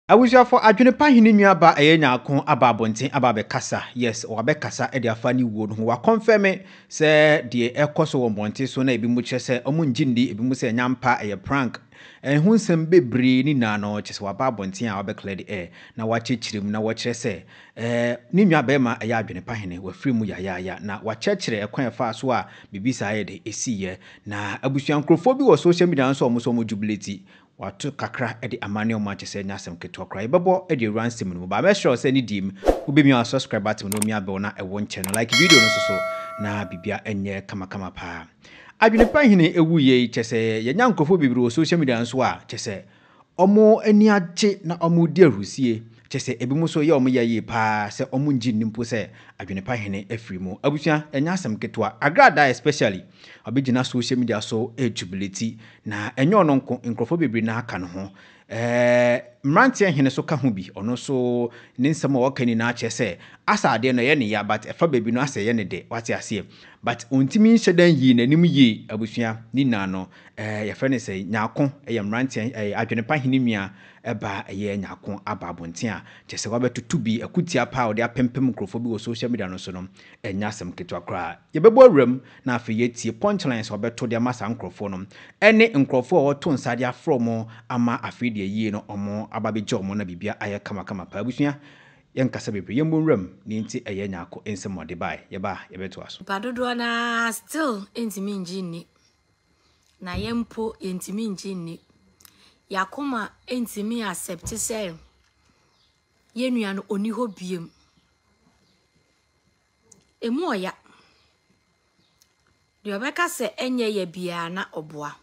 Awusia for adwene pa hini nua ba nyakon aba abonten aba be kasa yes o be kasa e de afa ni wo no wa confirm se de ekoso wo bonten so na ebi mu che se omu ngindi ebi mu se nyampa prank hu nsem bebre ni na no che se wa ba abonten a wa be clear the na wa chechirim na wa kire se ni nua ba ma adwene pa hini wa free mu ya na wa chekire ekwan fa so a bibisa ye de esiye na abusuan krofo bi wo social media so omo jubility watu kakra edi amane o chese nyasem keto kra ibebo edi ransem no ba be sure say ni dim ubemi a subscribe button no mi abe na e won channel like video no so na bibia enye kama pa adwene pa hine ewu ye chese ye nyankofo bibiro social media nso a chese omo ani age na omo di ahusie chese ebi mu so ye omo ye pa se omo ngi nimpo se adwene pa hine afiri mu abusua enyasem keto agrada especially obigina social media so jubility na enyo ono nkrofo bibiri na aka no ho mrantie hene so ka ho bi ono so ne nsem wakani na ache se asa ade no ye ne ya but efa baby no asa ye ne de wate ase but ontimi hyedan yi nanim yi abusua ni na no ye fe ne se nyakon ye mrantie adwene pa hene nua eba ye nyakon aba abonten a chese wa betutu bi akutia pa ode apempem nkrofo bi wo social media no so no enya asem keto akra ye bebo awram na afi ye tie punchlines obeto de masa nkrofo no ene nkrofo o to nsade afro ama afi de yie no omo ababeje omo na bibia aye kama pa abusua yenkasa bebre yembonwram ni nti eye nyako ensemode bai ye ba ye beto aso padodo na still entimi njini na yempo entimi njini yakoma entimi accept say yenua no oni ho biem emu oya de obeka se enye ye bia na oboa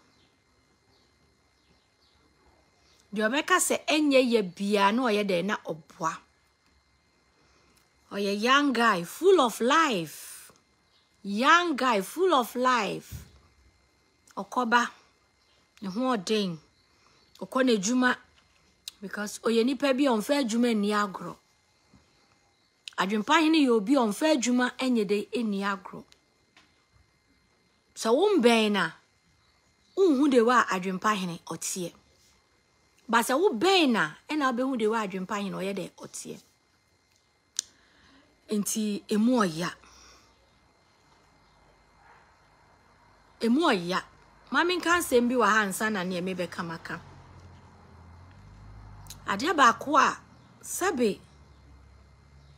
de obeka se enye ye bia na oye de na oboa oye young guy full of life okoba ne ho odin okone juma because oye nipa bi onfa juma ni agro adwempa hene ye obi onfa juma enye de eni agro so womben na unhu de wa adwempa hene otie ba se wo ben na ena obehu de wa adwempa hene oye de otie enti emu oya mami kan sembi wa hansa na ne emebe kamaka ade ba ko a sabe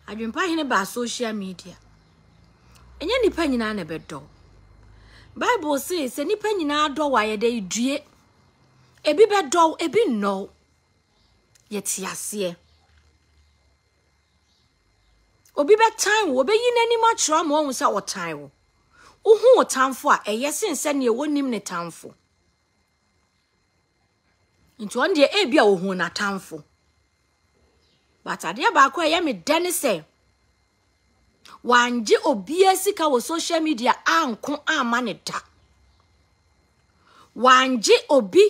adwempa hene ba social media enye nipa nyina na bedo Bible says se nipa nyina do wa ye de due ebi bedo ebi no yeti ase obi be time wo be yinani ma kiro ma ohun se wo time wo uhu wo tamfo a eye sense ne wonim ne tamfo nti on de e bia ohun na tamfo but ade ba ko eye me dene se wanje obi asika wo social media anko ama ne da wanje obi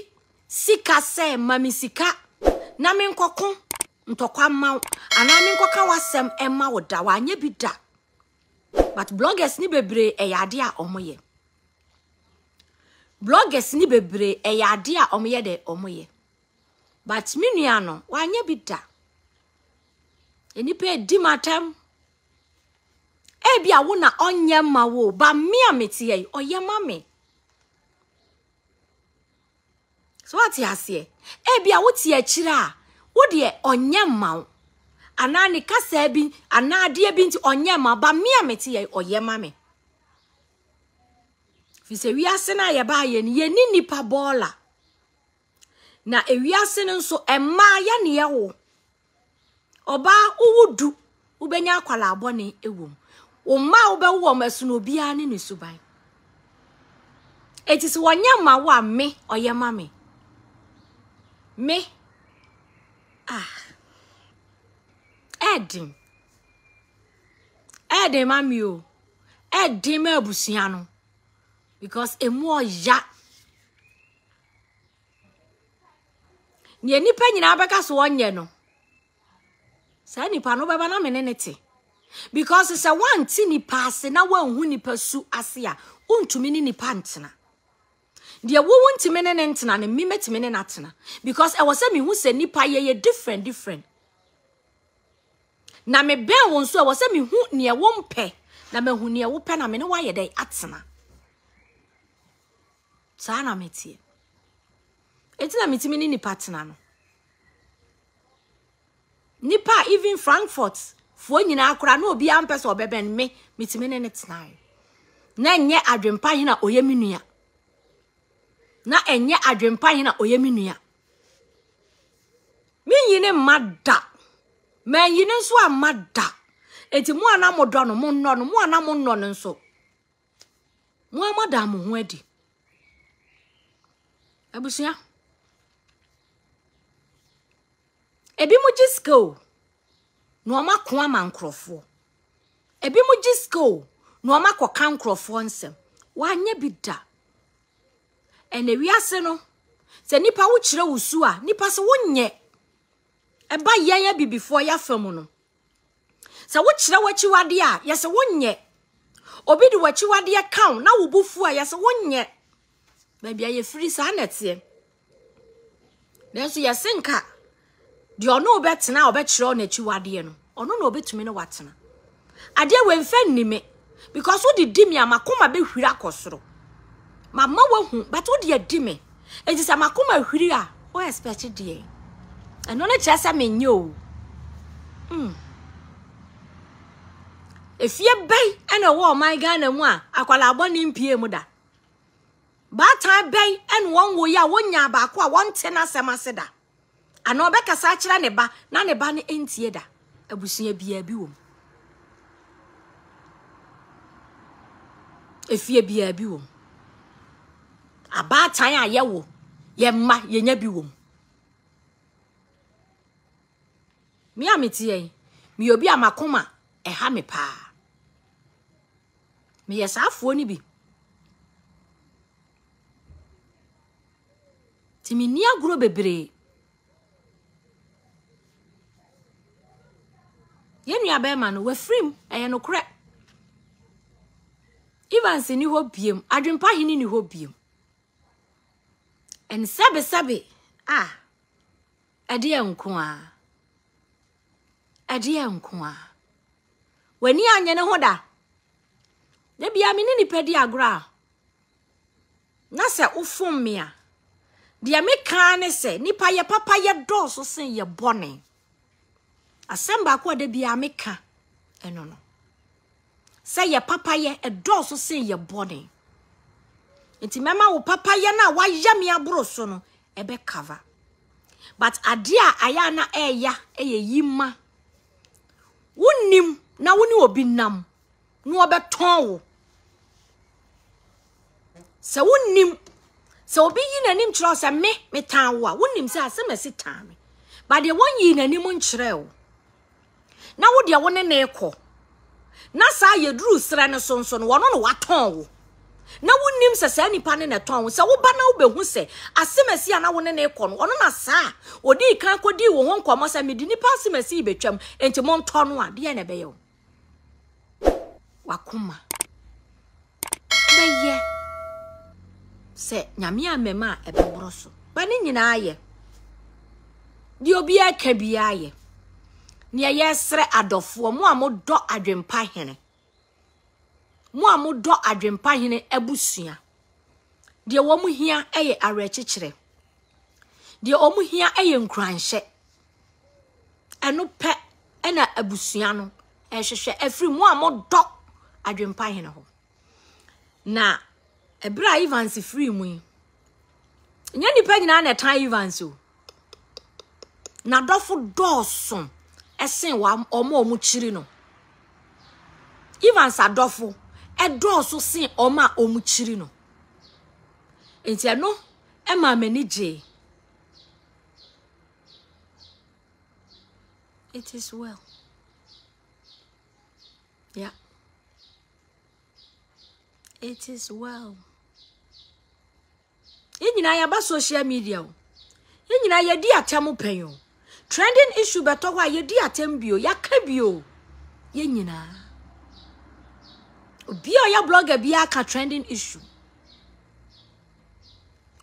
sika se mami sika na me nkoko ntokwa ma ana me nkoka wasem emma wo da wanye bi da but bloggers ni bebre eyade a omoye de omoye but minua no wanye bi da enipa di matem ebia wo na onye ma wo ba me ametie oye mame so what you say ebia wo tie akira wo de onye ma anani kasa bi anade bi nti onye ma ba me ametie oye mame fi se wiase na ye ba ye ni nipa bola na ewiase nso emma ya ne ye wo oba uwudu ubenya akwala abone ewom wo ma obewo masu no bia ne suban etisi wonya ma wa me oye mame me Edim mami o edim abusia no because emu oya ni nipa nyina beka so onye no sa nipa no beba na menenete because se one ti nipa ase na wanhu nipa su ase a untumi ni nipa ntena Deɛ wo wontime ne ntena ne me metime ne natena because I was say me hu se nipa ye different na me ben won so I was say me hu ne wo mpe na me hu ne wo pe na me ne wa ye dai atena sa na metie etina metime ne nipa tena no nipa even Frankfurt fo nyina akora na obi ampe so obeben me metime ne tena na nye adwempa hina oye menua na enye adwempa hina oye menua me yine mada me yine nso amada enti mu ana modo no mu nno no mu ana mu nno no nso mu amada mo ho adi abusia ebi mu gisko no amako amankrofo ebi mu gisko no amako kankrofo nsem wanye bi da ene wiase no se nipa wo kire wusu a nipa se wonye eba yanya bi before ya fam no se wo kire wachiwade a yese wonye obi de wachiwade account na wo bufu a yese wonye ba bia ye free sa nete nenso yese nka de ono obetena obekire ono achiwade no ono na obetumi ne watena ade we mfa nnime because wo di mi amakoma be hwiri akosoro mama wahu but wo de di me enti sa makoma hwiri a wo expect die eno na chasa menyo efie bay ena wo my Ghana mu a akwala aboni mpie mu da ba tan bay en won wo ya wonya ba ko a won te na semase da ana obekasa kire ne ba na ne ba ne entie da abusia bia bi wom efie bia bi wom aba tan a yewo ye ma ye nya bi wom mi ametie mi obi amakoma eha me pa mi yesafo ni bi timi ni aguro bebre yenu abema no we free eye no kre even se ni ho biem adwempa hini ni ho biem en sabe ade enko a wani anye ne ho da de bia me ni pedi agora na se ufom me a de me kan ne se nipa ye papa ye do so sen ye bone asemba ko de bia me ka eno no se ye papa ye do so sen ye bone enti mema wo papa ye na wa ya me aboro so no ebe cover but ade a aya na eya eye yima wonim na woni obi nam no obeton wo se wonim se obi yi nanim kire se me tan wo a wonim se asemasi tan me but de won yi nanim nkire wo na wo de won ne ekọ na sa ye duru sra ne sonso no wono no waton wo na wonim se sa nipa ne ton wo se wo ba na wo behu se asemasi ana won ne ekọ no ono na sa odi kan kodi wo ho nkomo se medi nipa asemasi betwam enti mon ton no a de na be ye wakuma beye se nyame amema ebebro so ba ni nyina aye di obi aka bi aye ne yesre adofo mo amodo adwempa hene mo amodo adwempa hene abusua de wo mu hia eye arekekere de o mu hia eye nkranhye eno pe ena abusua no ehwehwe afri mo amodo adwempa hene ho na ebra Evans free mu nya nipa nyina na tan Evans o na dofo doson esen wa omo chiri no Evans adofo edoso sen oma omu chiri no enti eno ema manage it is well yeah it is well yenyina ya ba social media o yenyina ya di atam pen o trending issue beto wa ye di atam bio ya ka bio yenyina obi o ya blogger bi aka trending issue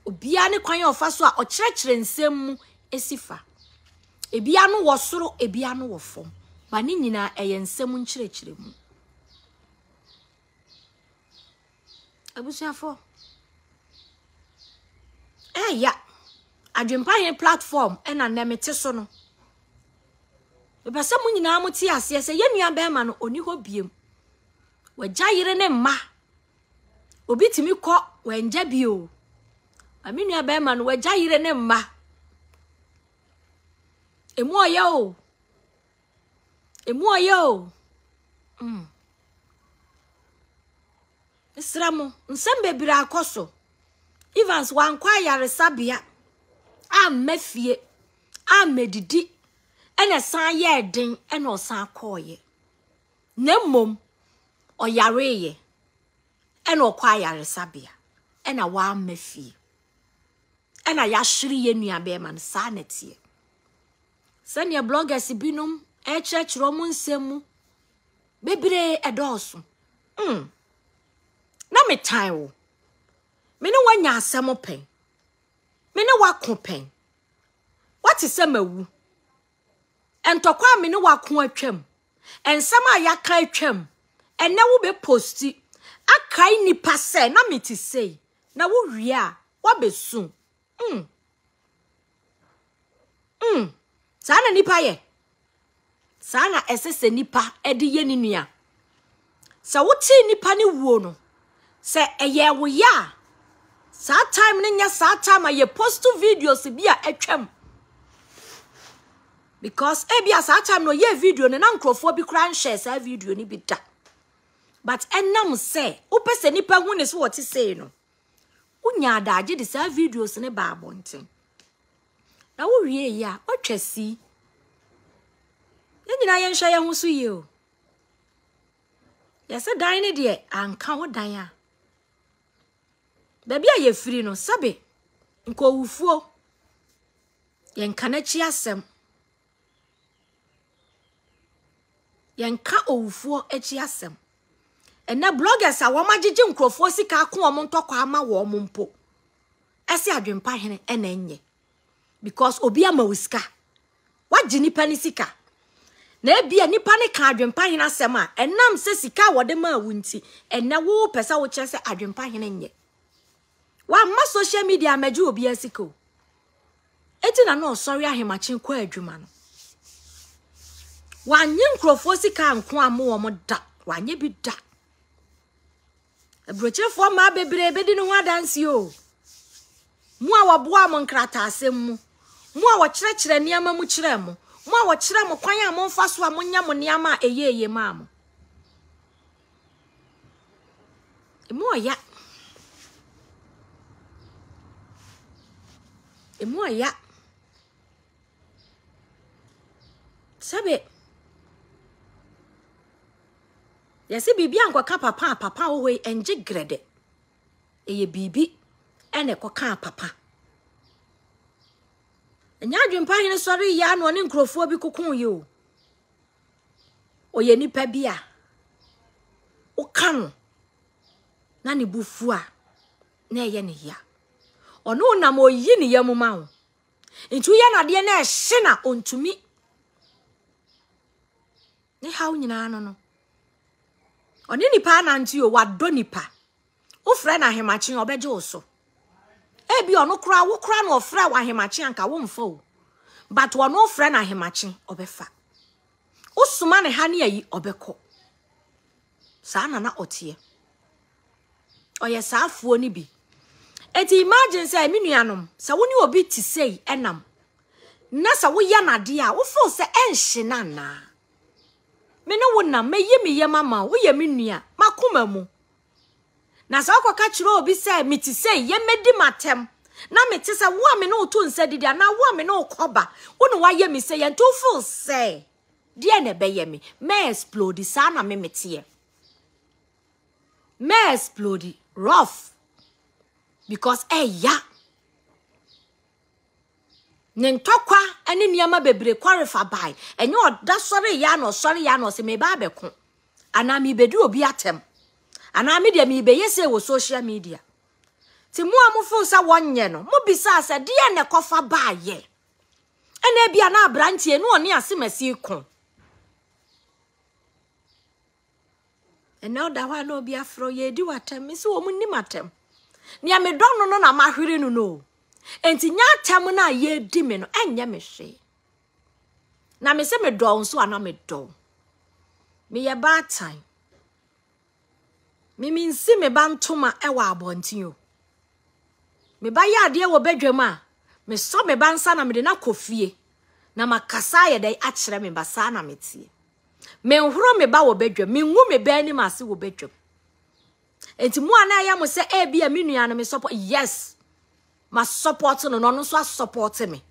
obia ne kwan ofa so a okyerɛkyerɛ nsɛm mu esifa ebia no wɔ soro ebia no wɔ fam ba ne nyina ɛyɛ nsɛm nkyerɛkyerɛ mu abusuafo ya adwempahene platform ɛna nemete so no bebasa mu nyina mo ti ase sɛ yenua bɛma no oni hɔ biem wagya yire ne mma obi timi kɔ wanja bio aminua bɛma no wagya yire ne mma emu oyo Isramo nsɛm bebire akoso Evans wankwa yaresabea amefie amedidi ene san ye den ene osan koye nemmom oyareye ene okwa yaresabea ene wa amefie ene ya hwiri ye nua be man sa netie sane bloggers binum echechro mu nsemu bebire edoso na metan wo me ne wanya asɛm pen me ne wako pen what is mawu entokwa me ne wako atwam ensɛm a yaka atwam ene wo be posti akai nipa sɛ na me ti sei na wo wie a wo besu sana nipa ye sana esese nipa edi ye ni nua sa wo ti nipa ne wuo no se eye wo ya sa time ne nya sa time ye post videos bi a atwam because ebia sa time no ye video ne na nkrofo bi kran share sa video ni bi da but enam se wo pese nipa hu ne so what say no unya adaje de sa videos ne ba abonten na wo wie ya otwasi nyina ye nhwe ye hu so ye o yese dan ne de anka ho dan a baby a ye free no sabe nko wufuo ye nka na chi asem ye nka owufuo achi asem ena bloggers a wo magege nkrofo sika ko wo ntokwa ama wo mo mpo ese adwempa hene ena enye because obi ama wisika waji nipa ni sika na ebia nipa ne ka adwempa hene asem a enam se sika wo de ma wunti ena wo pesa wo kire se adwempa hene nye wa ma social media maji obi asiko eti na no sorry ahemachin kwa adwuma no wanye nkrofo sika nko amo wo da wanye bi da ebrochefo ma bebre bedi no adansi o mu a woboa mo nkrata asem mu a wo kyerɛkyerɛ niama mu kyerɛ mo mu a wo kyerɛ mo kwan a mo mfa so a mo nya mo niama eyeye ma mo emu ya sabe yesi bibi ankoka papa wo we enje grede eye bibi ene koka papa enya adwempa hene sori ya no ne nkrofo bi kokon ye o oye nipa bia o kan na ne bufu a na eye ne ya ono na mo yi ne yamu ma wo ntu ya na de na ehye na ontumi ne hawo nyina no oni nipa na nti o wado nipa wo frɛ na hemachi obeje wo so ebi ono kura wo kura na ofrɛ wa hemachi anka wo mfa o but wono frɛ na hemachi obefa usuma ne ha ne ayi obekɔ saa na otie oye saafuo ni bi eti imagine say minuanom sa woni obi ti sei enam na sa wo ya na de a wo fo se enhye na na me no wona meye mama wo ye menua makoma mu na sa akoka kire obi say meti say ye medi matem na meti say wo ame no to nsa didi na wo ame no koba wo no wa ye me say ye to feel say de na be ye me explode sa na me mete me explode rough because ya nentokwa ene niama bebre kwarifa bai enye oda sori ya no se me ba beko ana mi bedu obi atem ana mi de mi be yese wo social media ti mu amufo sa wonye no mo bisa se de ne kofa baaye ene bia na abrantie no oni asemasi ko ene oda wa no bia fro ye di watem mi se wo mu ni matem ni amedon no na mahwere no no enti nya atem na ye di me no enye me hwe na me se me do nso ana me do me ye bad time me minsi me bantoma e wa abontin o me ba ya ade wo badwam a me so me bansa na me de na kofie na makasa ye dai a kire me basa na metie me nhuro me ba wo badwam me nwu me ba ni mase wo badwam enti mu ana ya mo se e bia me nua no me support yes ma support no no so support me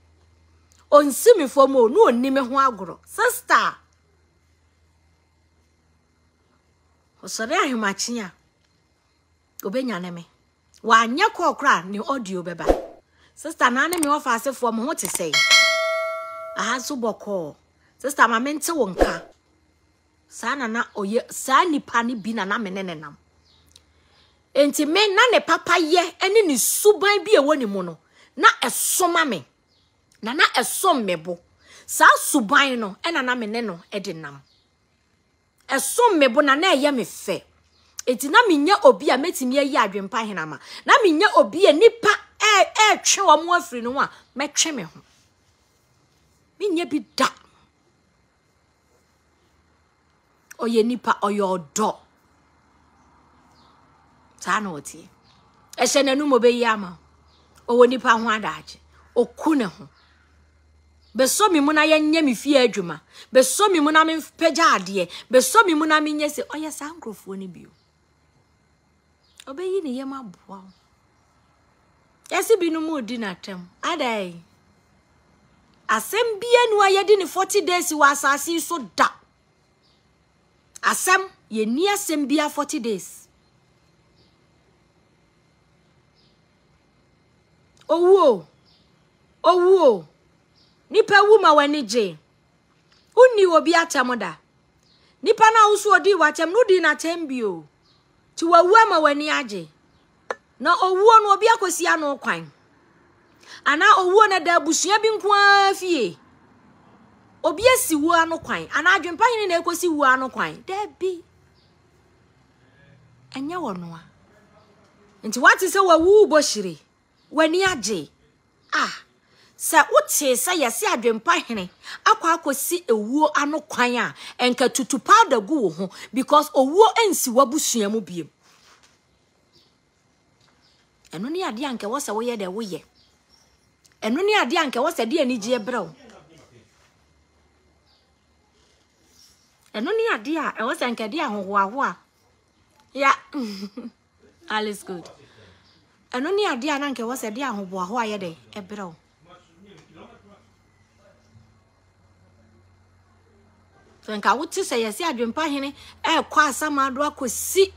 onsi me fo mo no oni me ho agoro sister osore ahimachi a obenya ne me wa anya kokra ni audio beba sister na ne me ofa asefo mo ho te sei aha so boko sister ma mente wonka sana na oye sa nipa ni bi na me ne nam enti me na ne papa ye ene ni suban bi ewo ni mu no na esoma me na esom mebo sa suban no ena na me ne no edi nam esom mebo na eye me fe enti na menya obi a metimi ayi adwempa henama na menya obi a nipa twe wo mo afiri no a metwe me ho menya bi da oye nipa oye odo ta na oti ehye nanu mo be yi ama owo nipa ho adaje oku ne ho beso mi mu na yenye mi fie adwuma beso mi mu na me pagya ade beso mi mu na me nye se oye sankrofo ni bio obeyi ni yema boa yesi binu mu di na tem adai asem bia nu ayedi ni 40 days wa asasi so da asem ye ni asem bia 40 days owo nipa wu ma wani je unni obi atemoda nipa na usu odi watem no di na tembio ti wawu ma wani aje na owuo no obi akosi ano kwan ana owuo na da busua bi nko afie obi asi wu ano kwan ana adwempa hene na ekosi wu ano kwan da bi enya wono a nti wati se wawu boshire wani aje sa uti sa yesi adwempa hene akwa akosi ewuo ano kwan a enka tutu powder gu ho because owuo ensi wabusua mu biem eno ni ade anke wo se wo ye de wo ye eno ni ade anke wo se de ani gye brew eno ni ade a wo se anke de ahoho a ya all is good eno ni ade a nanke wo se de ahobo aho a ye de ebrew nka wuti se yesi adwempa hene kwa asama do akosi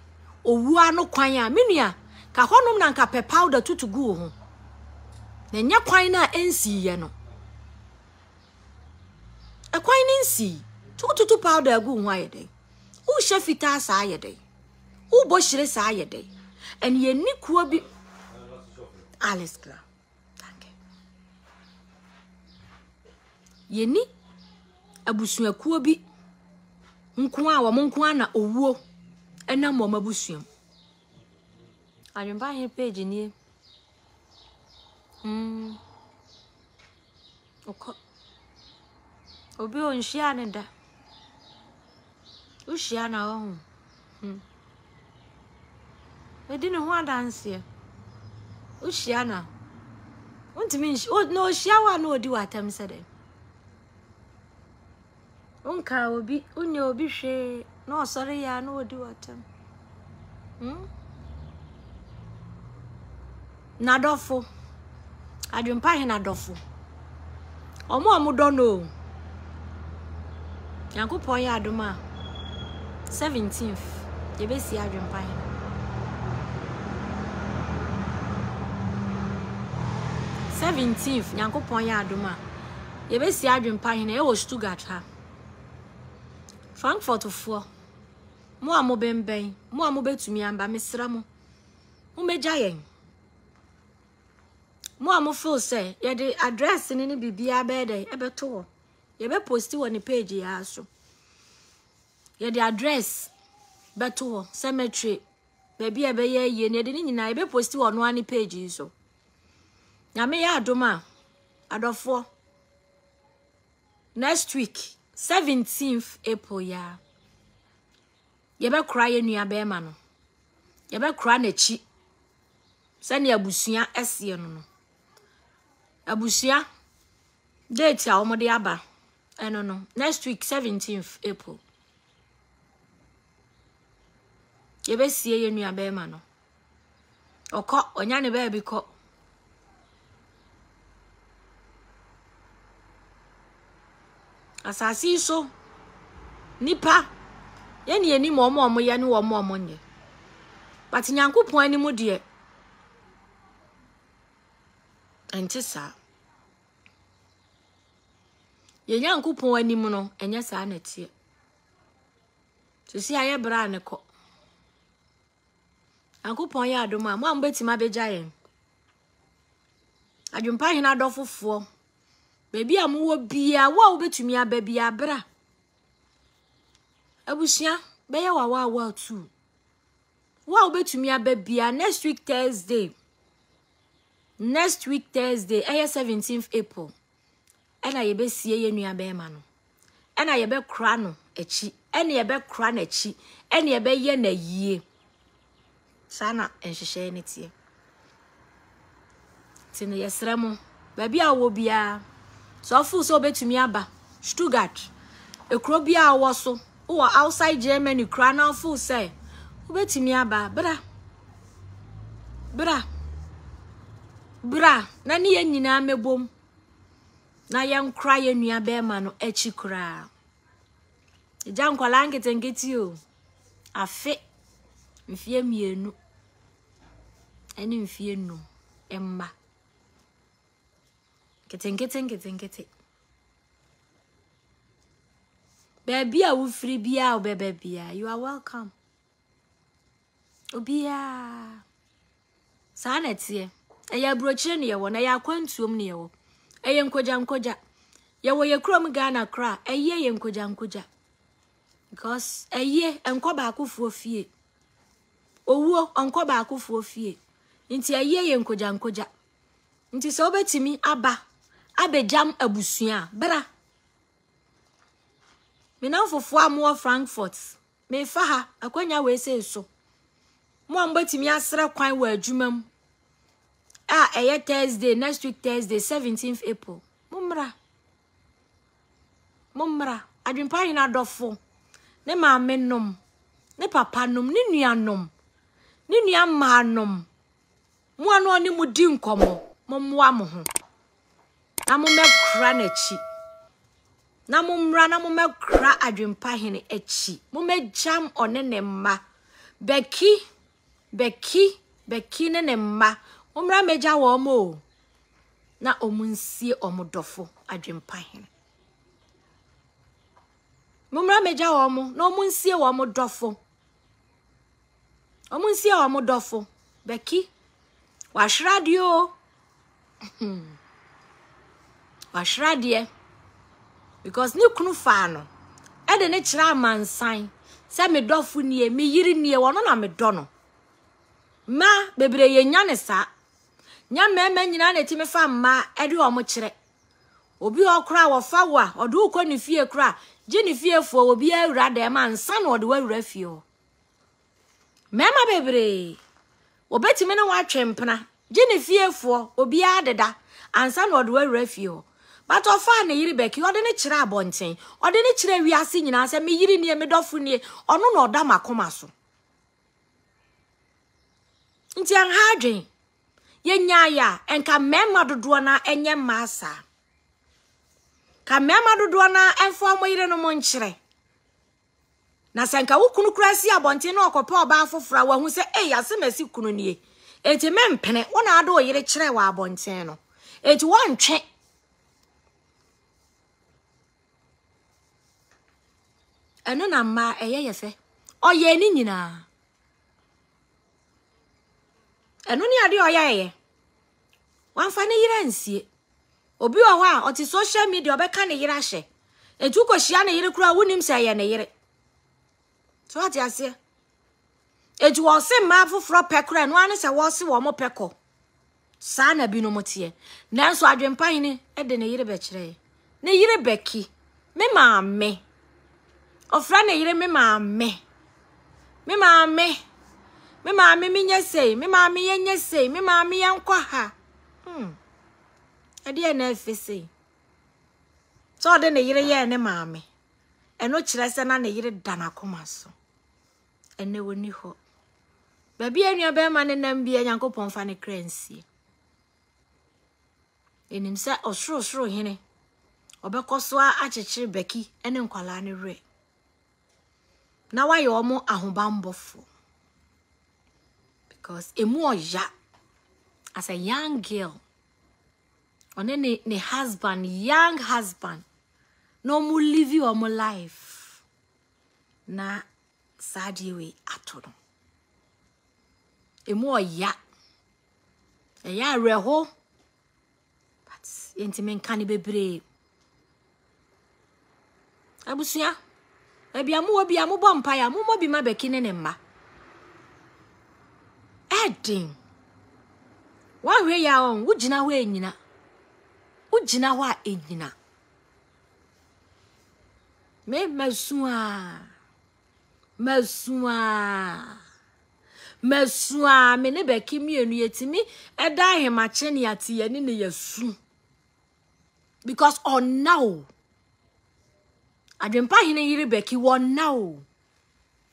owu ano kwan a menua ka honum na nka pe powder tutugu ho na nya kwan na ensi ye no kwan ni ensi tutu powder gu ho ayede u shefita sa ayede u bo shire sa ayede en ye ni kuo bi alles klar danke ye ni abusua kuo bi nko a wo nko na owuo ena mo mabusuam adwempa he page ni obi onhia ne da uhia na ho edine ho adanse uhia na untimi no uhia wa na odi watam sede unka obi unye obi hwe na osore ya na odi watam na dofo adwempa he na dofo omo dono Yankopon ya adoma 17th yebesi adwempa he 17th Yankopon ya adoma yebesi adwempa he na e wo Stuttgart ha Frankfurt fo mo amobemben mo amobetumi amba mesra mo meja yen Mo am feel say ye the address ni bibia be dey e beto. Ye be post on the page ya so. Ye the address beto cemetery. Baby e be ye ne de ni nyina ye be post on one page so. Na me ya adoma adofo. Next week 17th April ya. Ye be kra ye nua be ma no. Ye be kra na chi. Sani abusua ese no. Abusia date a omode aba no next week 17th April ye be sie ye nua be ma no okọ onya ne ba bi ko asasi so nipa ye ne ani mo ye ne wo mo nye but nyankopon ani mu de entisa ye nyankopon anim no enye saa na tie sisi aye bra ne ko nyankopon ya adoma mo ambetima beja yen adwumpa hena dofofo bebi amwo bia wo betumi aba bia bra abusia be ye wa tu wo betumi aba bia next week Thursday 17th April ena ye be sie ye nua be ma no ena ye be kra no echi ena ye be kra na echi ena ye be ye na yie sana enhyehyɛ ne tie tine yesremo ba bia wo bia so fu so betumi aba Stuttgart ekro bia wo so wo outside Germany kra na fu say wo betumi aba bra na ne ye nyina mebom na yan kra ye nua be ma no echi kra eja nkwala ngeti o afe mfie mienu eni mfie no emma ketengete baby a wo free bia obebe bia you are welcome obia sanetie eya brochire ne ye wo na ya kwantuom ne ye wo eye nkoja ye wo ye krom Ghana kra eye ye nkoja because eye enkoba akofo fie owuo onkoba akofo fie nti eye ye nkoja nti so betimi abejam abusua bra me na fofo amwo Frankfurt me fa ha akwanya we se so mo ambetimi asra kwan wa adwumam eye Thursday next week Thursday 17th April mumra adwumpa hina dofo ne maame nom ne papa nom ne nuanom ne nuama nom mo ano ne mudi nkomo momwa mo ho na mo mekra na chi na mo mra na mo mekra adwumpa hene achi mo mejam one ne mma beki ne ne mma mo mra meja wo mo na omunsie omodofo adwumpa hene mumra meja wo mo na omunsie wo mo dofo omunsie wo mo dofo beki washradio washradie because ni kunu fa no e de ne kira mansan se me dofo nie me yiri nie wono na me do no ma bebre ye nya ne sa nya mema nyina na ti me fa ma e de wo mo kire obi okra wo fa wa odu ko ni fie kra je ni fie fo obi awura de ma nsa na ode wawura fie o mema bebre obeti me na wa twempena je ni fie fo obi adeda ansa na ode wawura fie o but ofa na yiri beki ode ne kire abonten ode ne kire wiase nyina se me yiri nie me dofo nie ono na oda makoma so nti an hadwen ye nyaaya enka mema dodo na enye masa ka mema dodo na enfo amoyire no monkyere na senka wukunu krasi abonten na okopa oba afofra wa hu se asemasi kunu nie enti mempene wona ade oyire kyere wa abonten no enti wontwe eno na ma yefe oye ni nyina eno ni ade oye wan fa ne yire nsie obi wo ho a oti social media obeka ne yire ahye etu ko hia ne yire kura wonim se ye ne yire so ati ase etu wo se ma foforo pekura no ane se wo se wo mo peko sa na bi no motie nanso adwempa hini e de ne yire be kire ne yire beki me maame ofra ne yire me maame me nya sei me maame ye nya sei me maame ye nkwa ha ade na efese so de ne yire ye ne maame eno kire se na ne yire dana koma so ene woni ho baby enua be ma ne nam bia Nyankopon fa ne kransie enim se osoro hene obekoso a chechire beki ene nkwala ne re na wa yo mo ahobambofo because emu oya as a young girl on ne husband young husband no mu live your life na sadie we atono emu oya eya reho but yentimen kan bebre abusia obiamu bompa ya mu mobi ma beki ne mma edin wa hwe ya on wugina ho enyina wugina ho a enyina me masua me ne beki mienu yetimi eda ahemache ne ate ye ne yesu because on now adwempa hene yire beki won now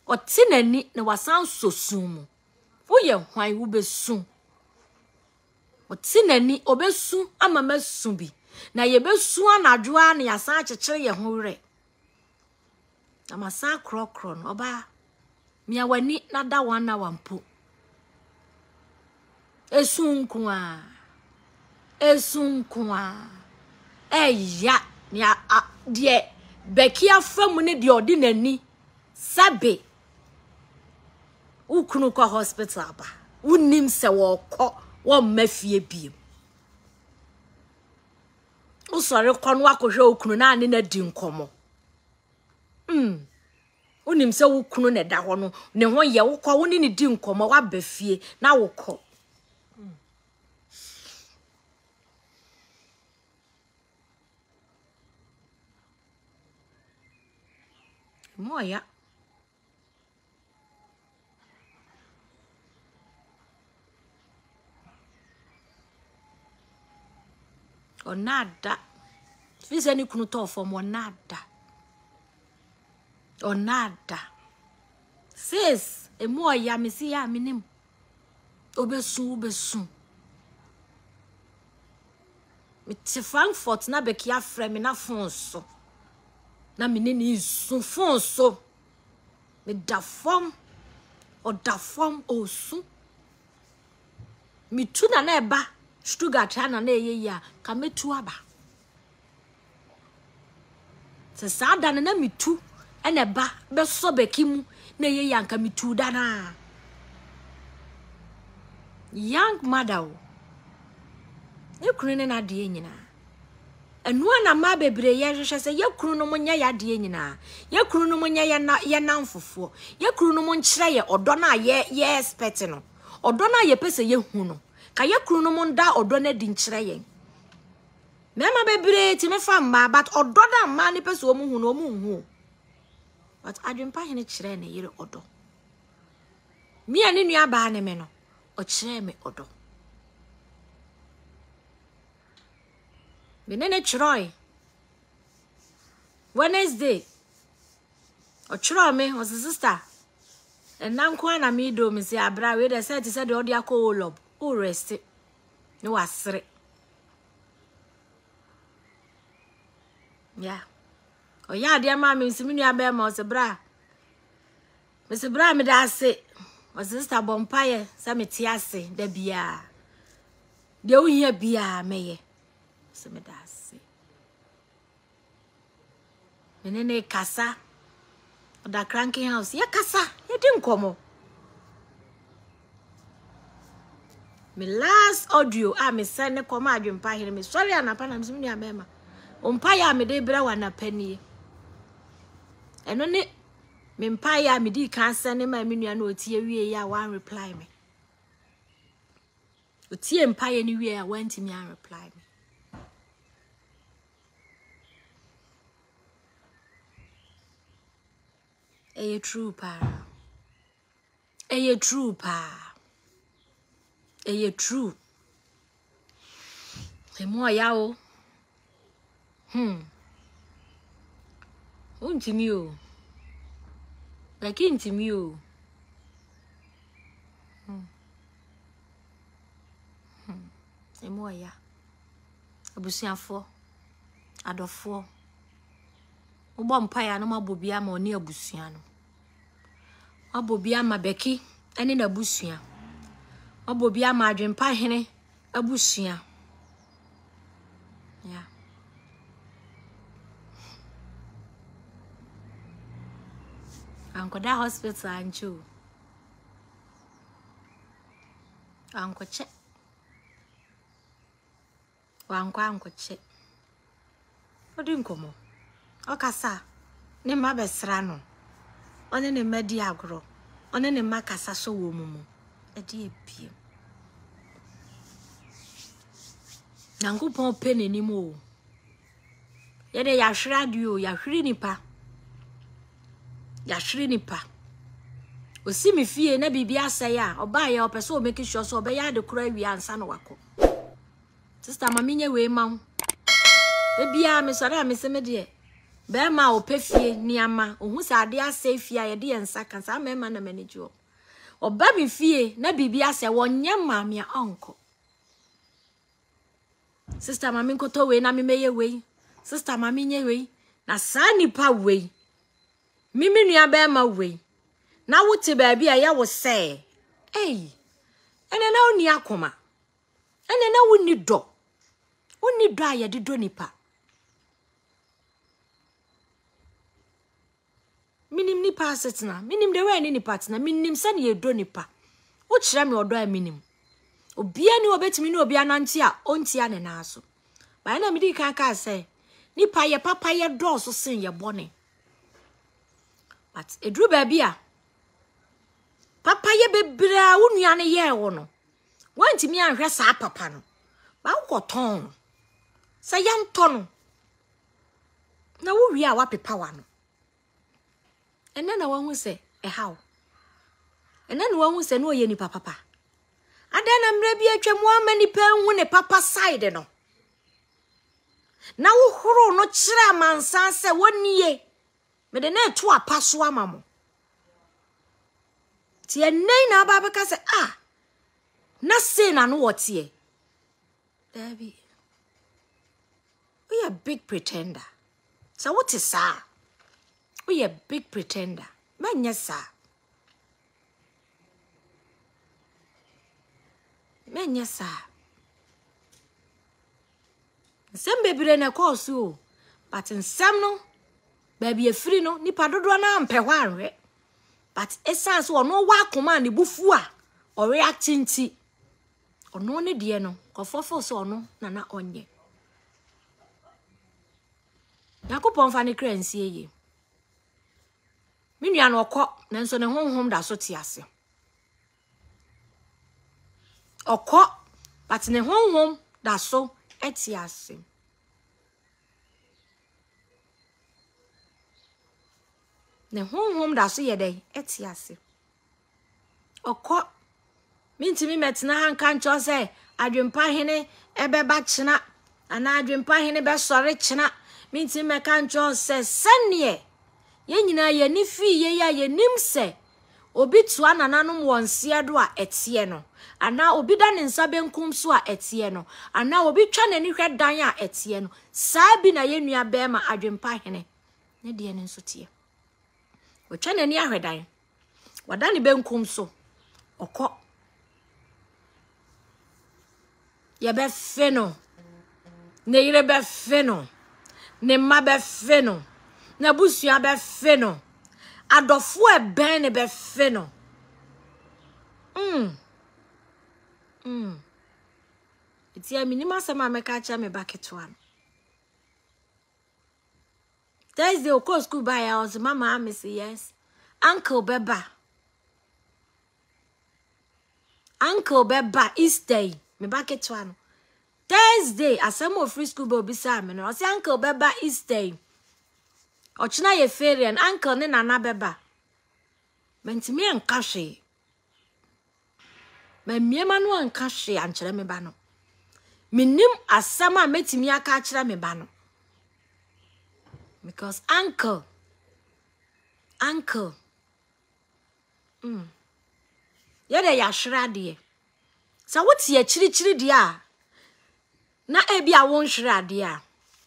oti nani na wasan sosumu woye hwan wo besu oti nani obesu ama masu bi na ye besu anadwoa na yasan akekere ye ho re amasa krokro no oba mia wani na da wana wampo esunkwa eya nia de beki afam ne de odi nani sabe ukunu kwa hospital ba unim se wo mafie biem usore kwano akohwe ukunu na ane na di nkomo unim se ukunu ne da ho no ne ho ye wokwa woni ne di nkomo wa bafie na wokọ moya onada fisa ni kunu to fo mo onada sis moya mesi ya minim obesu mit Frankfurt na beki afre me na fonso na menini su fonso me da fom osu mi tuna na eba Stuttgart na eye ya ka metu aba se sada na mitu ene ba be so beki mu na eye ya ka mitu da na young mother e kunu na de nyina enu na ma bebre ye hwehwe se ye kunu no munya ya de nyina ye kunu no munya ye na mfofo ye kunu no munkyere ye odo na ye expect no odo na ye pese ye hu no ka ye kunu no munda odo na di nkyere ye mema bebre ti me fa mma but odo da mma ni pese o mu hu no mu hu but adwempa hene kyere na yire odo mi ani nua ba ne me no o kyere me odo benene chroy Wednesday o chro me o sister enam kwa na me do me se abra we de say de odi akọ olob o rest no wasre ya o ya de ma me nsimi nua be ma o se bra me da ase o sister bompaye se me ti ase da bia de o hia bia meye se me da ase menene kasa da cranking house ya kasa ya di nkomo Me last audio me send ne koma adwempa here me sorry anapa na me abema ompa ya me de bra wana pani eno ne me mpa ya me di kan send ma me nua na otie wie ya wan reply me otie mpa ya ni wie ya wan ti me an reply me eye true pa eye true pa eye true emo ya o untimi o like intimi o emo ya abusiafo adofo ubo mpaya no mabobia ma oni abusua no abobia ma beki ene na abusua abobia ma adwempa hene abusua ya ankoda hospital ancho ankoche ankoche odi nkomo okasa ne ma besra no one ne madi agro one ne makasa so wo mumu edi ebie Nankupon pene ni mo. Yede ya shradio ya hwiri nipa. Ya hwiri nipa. Osi mi fie na bibia asaya oba ya opese o make sure so obeya de kura wi ansa no wako. Sister mami nye we ma. Ebia me sore ameseme de. Be ma opefie niama ohun se ade ase fie ayede ensa kan sa mema na manage o. Oba mi fie na bibia ase wonye ma me onko. Sister mami nkoto we na meye we. Sister mami nye we. Na sa nipa we. Mimi nua be ma we. Na wote baabi a ya wo se. Ey. Ene na oni akoma. Ene na woni do. Woni do aye de do nipa. Minim nipa asetna. Minim de we ni nipa tena. Minim se ne ye do nipa. Wo kire me odo a minim. Obia ni obetimi ni obia nanti a ontia ne na so. Ba na mi di kan ka say nipa ye papa ye do so sen ye bone. But edru ba bia papa ye bebra wonua ne ye wo no. Wantimi anhwe sa papa no. Ba wo ton. Say yanto no. Na wo wi a wa pepa wa no. Ene na wa hu se how. Ene na wa hu se no ye ni papa. Adana mre bi atwam amani pa hu ne papa side no. Na wo horo no kire amansan se woniye. Me de na eto apaso amamo. Ti enei na aba beka se na se na no wotie. Dabi. We a big pretender. So what is sa? We a big pretender. Manya sa. Menya sa. Nsem bebire na course o. But nsem no baby e free no nipa dodo na ampe hwa anwe. But essence ono wa akoma ne bufu a o reacting ti. Ono ne de no kofofo so ono na onye. Yakopon fa ne kransie ye. Minua no okọ na nso ne honhom da so ti ase. Okọ but ne honhom da so eti ase. Ne honhom da so yede eti ase. Okọ mintimi metena hanka ncho se adwempa hene ebeba chena ana adwempa hene be sore chena mintimi meka ncho se sanie ye nyina ye ni fi ye ya ye nimse obi tu anananum wonse do a etie no ana obi da ne nsa benkum so a etie no ana obi twa nani hwe dan a etie no saa bi na ye nua be ma adwempa hene ne de ne nso tie o twa nani ahwedan wada ne benkum so okọ ye be fe no ne yire be fe no ne ma be fe no na busua be fe no adofo e ben ne be fe no It's a minima sama me catch me back at one. Thursday, of course, school by hours. Mama, I say yes. Uncle Beba. Uncle Beba Easter. Me back at one. Thursday, as some of free school will be Simon. I say Uncle Beba Easter. Ochina ye fairy and Uncle Nina Beba. Menti me and Kashi. Me manu and Kashi and Cheleme Bano. Minim as sama meti me a catcher me bano. Because uncle. Yede ya shira die. Sa woti ye chiri dia. Na ebi a won shira dia.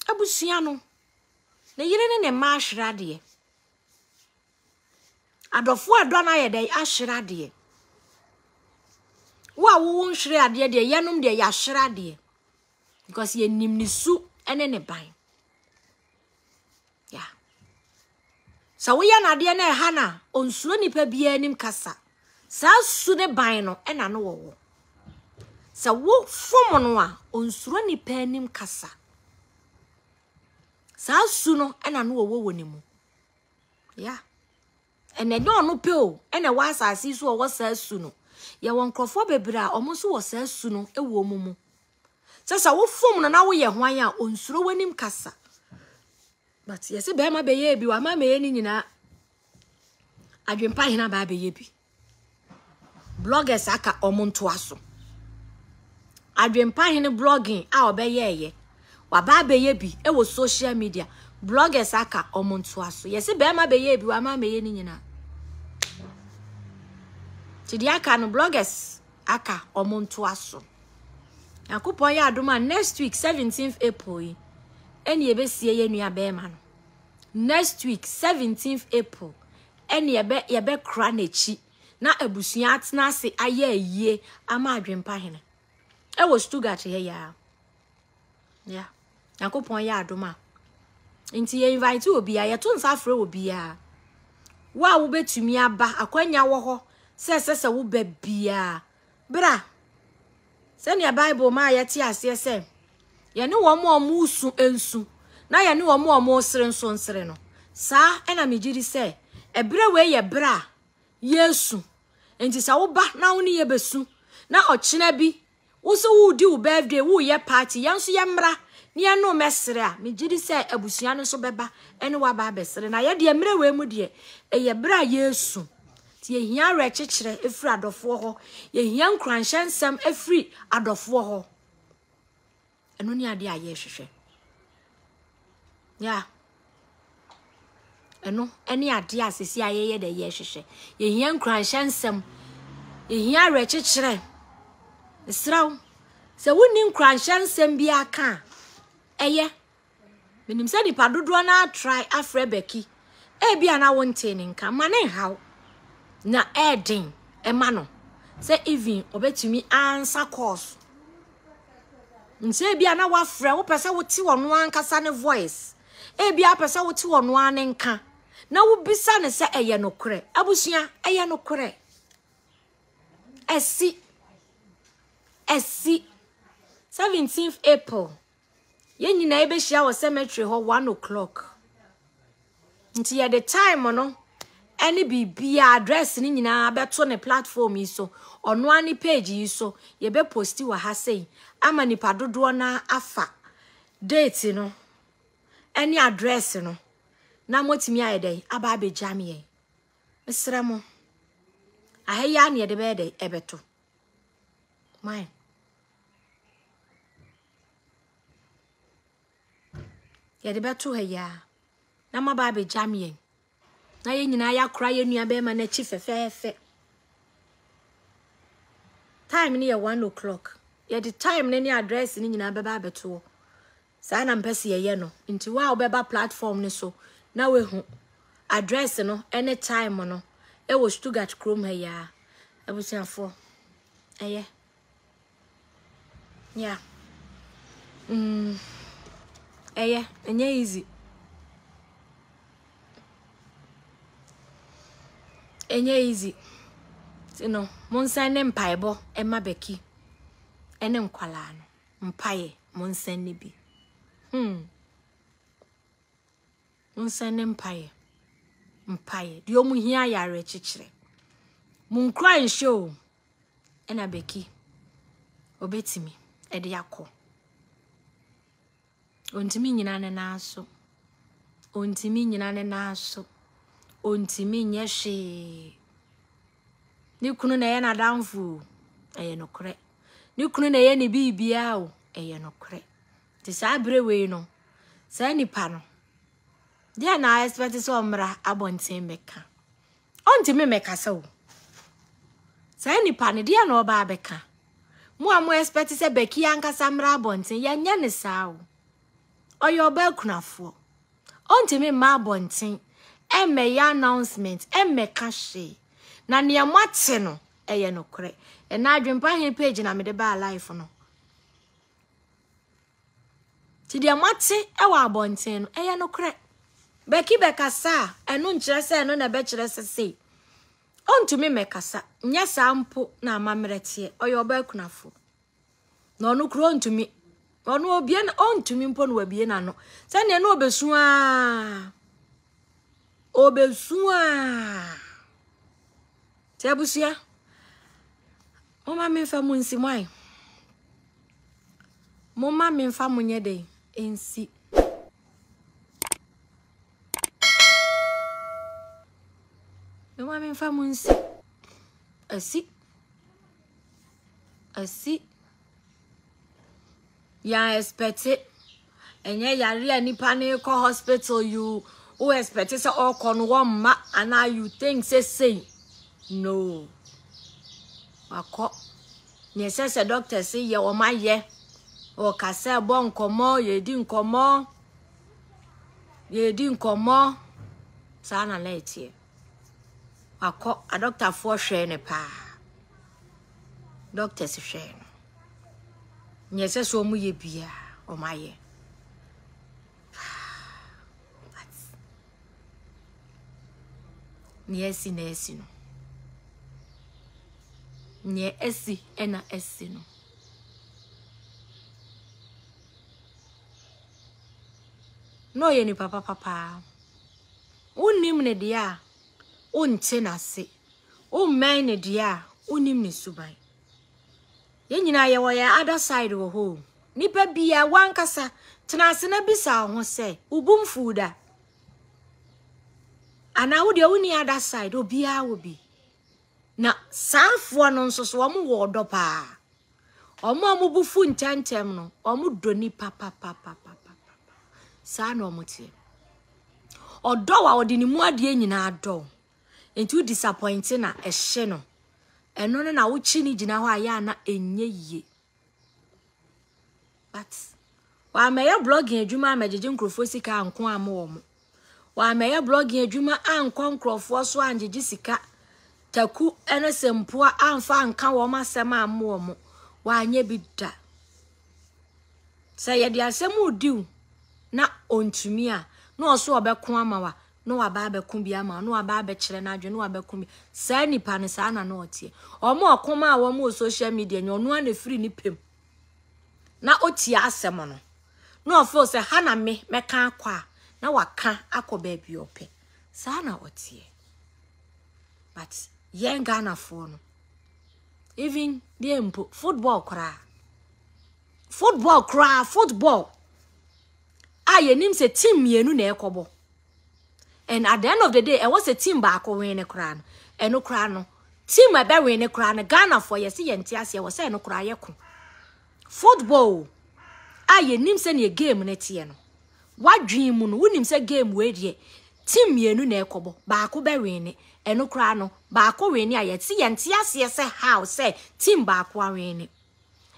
Abusua no. Na yire ne ma shira die. Adofo adona yede a shira die. Wa won shira die de yenum de ya shira die. Because ye nim ni su ene ne ban. Yeah. So we are na de na hana onsuo nipa bia nim kasa. Sa su ne ban no ena no wo. Sa wo fom no a onsuo nipa nim kasa. Sa su no ena no wo nimu. Yeah. Ene no no pe o ena wa asase so wo sa su no. Ye won krofo bebra omo so wo sa su no ewo mumu. Sa wo fom no na wo ye hwan a onsuo wanim kasa. But yes, be ma be ye bi wa ma me ni nyina adwempa hina ba be ye bi. Bloggers aka omonto aso. Adwempa hina blogging a obeye wa ba be ye bi e wo social media. Bloggers aka omonto aso. Yes, be ma be ye bi wa ma me ni nyina. Tidi aka no bloggers aka omonto aso. Yakupon ya adoma next week 17th April. Eni yebesie ye nua be ma no. Next week 17th April. Eni yebe kra na chi na abusua atena ase aye ayie ama adwempa hene. E wo Stuttgart he ya. Yeah. Yakupon ya adoma. Nti ye invite obi a ye to nsa frɛ obi a. Wa wo betumi aba akwanya wo ho se wo ba bia. Bra. Send your Bible ma yeti ase se. Ye ne wo mo musu ensu. Na ye ne wo mo sere nso nsere no. Sa ena megiri se ebre we ye bra Yesu. Enti sa wo ba na wo ne ye besu. Na ochina bi wo so wo di wo birthday wo ye party yanso ye mra ne ye no mesere a megiri se abusua no so beba ene wa ba besere na ye de mre we mu de ye bra Yesu. Ti ye hia rechekere efri adofo ho ye hia nkranhyensem efri adofo ho eno ni ade aye hwehwe ya eno eni ade asesi aye ye de ye hwehwe ye hia nkranhyensem ye hia rechekere esraw se woni nkranhyensem bi aka eye menim se di padodo na try afrebeki e bia na wonte ni nka mane haw na edin emano say even obetumi answer calls nse bia na wa frɛ wo pese wo ti wono ankasa ne voice e bia pese wo ti wono ane nka na wo bisa ne se eye no kore abusua eye no kore esi 17th April ye nyina ebe hia wo cemetery ho 1 o'clock nti ya the time no any bibia address ni nyina beto ne platform yi so ono ani page yi so ye be posti wa ha sei ama ni padodo na afa date no any address no na motimi ayedai aba be jam ye mesra mo ahaya ne de be de ebeto mine ye de beto haya na maba be jam ye na ye nyina ya kra ye nua be ma na chi fefefe time ni 1 o'clock ye the time na ni address ni nyina be ba beto sa na mpese ye no nti wa obeba platform ni so na we hu address no anytime no e wo Stuttgart Chrome he ya abusiafo eye yeah eye enye easy you know monsa ne mpaibo e mabeki ene nkwala no mpaye monsenne bi monsenne mpaye di omu hia yare chichire mun cry show ena beki obetimi ede yakọ ontimi nyina ne naso ontimi nyina ne naso ontimi nyehwe ni kunu na ye na danfu eye nokre ni kunu na ye ni bibia o eye nokre ti sa brewe no sa nipa no dia na expect so mra abonten meka ontimi meka so sa nipa ne dia na oba abeka mo amo expect se beki anka samra abonten ya nya ne sa o oyo ba kunafo ontimi ma abonten emme ya announcement emme kashe na ne amate no eye nokre e na adwempa he page na me de ba life no ti de amate e wa abonten no eye nokre beki bekasa eno nkyere se eno na be kyere se sei ontumi mekasa nya sampo na amamrete oyo ba kunafo na onu kro ontumi onu obie na ontumi mpo no wabie na no se ne no obesua Tiabusia Mama memfa munsi mwai Mama memfa munyede ensi Mama memfa munsi asi ya expect enye yare nipa ne ko hospital you who expect say all kon one ma and you think say no akọ ni se doctor say ye o ma ye o ka se bo nkomo ye di nkomo sa na leti akọ a doctor for hwe ne pa doctor se hwe ni se so mu ye bia o ma ye ni esi na esi no nye esi ena esi no no ye ni papa unim ne dia unte na se ummen ne dia unim ne suban ye nyina ye wo ya other side wo ho nipa bia wankasa tenase na bisa ho se ubumfu da ana wo de uni other side obia wo bi na safo no nso so omo wo do pa omo amubufu ntantem no omo doni papa sa na omo tie odo wa odini mu ade nyina ado enti disappoint na ehye no eno no na wo chi ni gina ho aya na enye yie but wa meya blogging adwuma amajeje nkrofo sika anko amo omo wa meya blogging adwuma anko nkrofo so anjeje sika taku ene sempoa anfa anka wo masem amo omo wa anye bi da say ye de asem odiu na ontumi a na oso obeko amawa no wa ba be kun bi ama no wa ba be kire na adwe no wa be kun bi sa nipa ne sa na no otie omo okoma a wo mo social media nyo no na free ni pem na otie asem no no feel say ha na me meka akwa na waka akoba bi ope sa na otie but yen Ghana for no even the football aye nim se team mienu na ekobo and at the end of the day, I was a team back win a crown. And no crown. Team I bury in a crown. Ghana for your see and Tiasia was saying no cry. Football. Aye, nim send your game in a tiano. What dream moon wouldn't say game wait ye. Team ye no nekobo. Bako bury in it. And no crown. Bako win ya yet see and Tiasia say how say team back in it.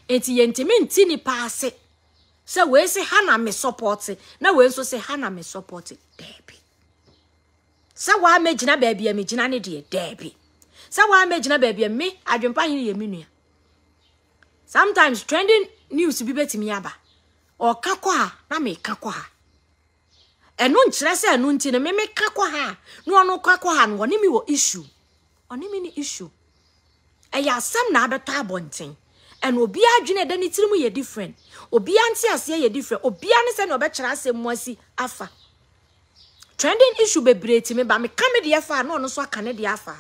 It's yentimin tini pass it. So we say Hannah me support it. Now we also say Hannah me support it. Debbie. Sa wa megina baby e megina ne de Debbie. Sa wa megina baby me adwempa hin ye menua. Sometimes trending news bi betimi aba. O ka kwa na me ka kwa ha. Eno nkyere se eno nti ne me ka kwa ha. No ono ka kwa ha no oni mi wo issue. Oni mi ni issue. Eya asem na abeto abonten. and obia adwene da ni tirimu ye different obia nti ase ye different obia ne se no be kira asem asi afa trending issue be breti me ba me ka me de afa no no so aka ne de afa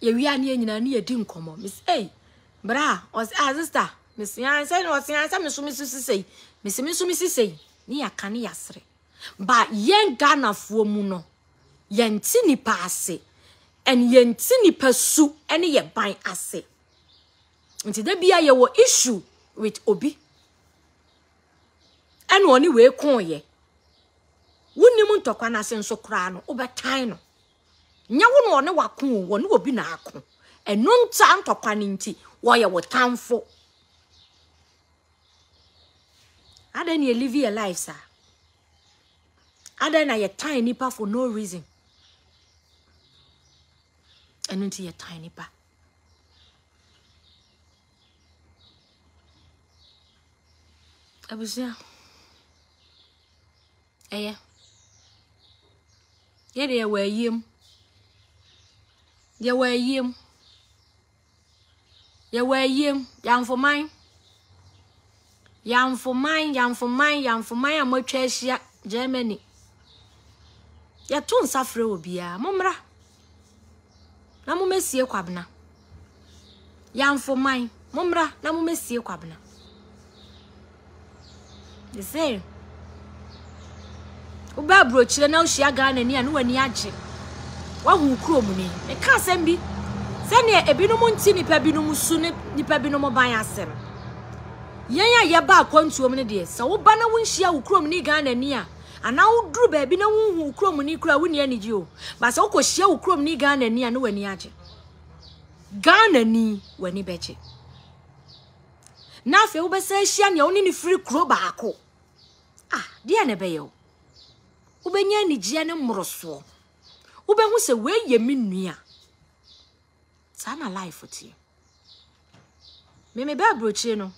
ye wi ani nyina ne ye di nkomo miss bra os sister miss yan say no os yan say me so me sisei miss me so me sisei ni aka ne yasre ba yen Ghana fo mu no yenti ni pa ase and yenti ni pasu ene ye ban ase nti da bia ye wo issue with obi ene oni we kon ye wunnim ntokwa na senso kra no obetan no nya wo no ne wakon wo ne obi na akon eno nta ntokwa ne nti wo ye wo tamfo adan ye live your life sir adan na ye tiny nipa for no reason eno nti ye tiny nipa abusia yede ye wayem yamfoman amotwa ahia Germany ya tun safre obia momra na momesie kwabna yamfoman momra na momesie kwabna the same oba brochire na ohia Ghana ni anu wani age wa hu krom ni me ka asem bi se ne ebinom nti nipa binom su ne nipa binom ban asem yen ya ba akwantuom ne de se wo ba na wo nhia wo krom ni Ghana ni a ana wo duru ba bi na wo hu krom ni kura wo ni aniji o ba se wo ko hia wo krom ni Ghana ni a no wani age Ghana ni wani beche na fe wo be se hia ne wo ni free kro ba ako dia ne be yo ubenya ni jia ne mmoroso ubehu se we ye menua sana life oti me be abrochie no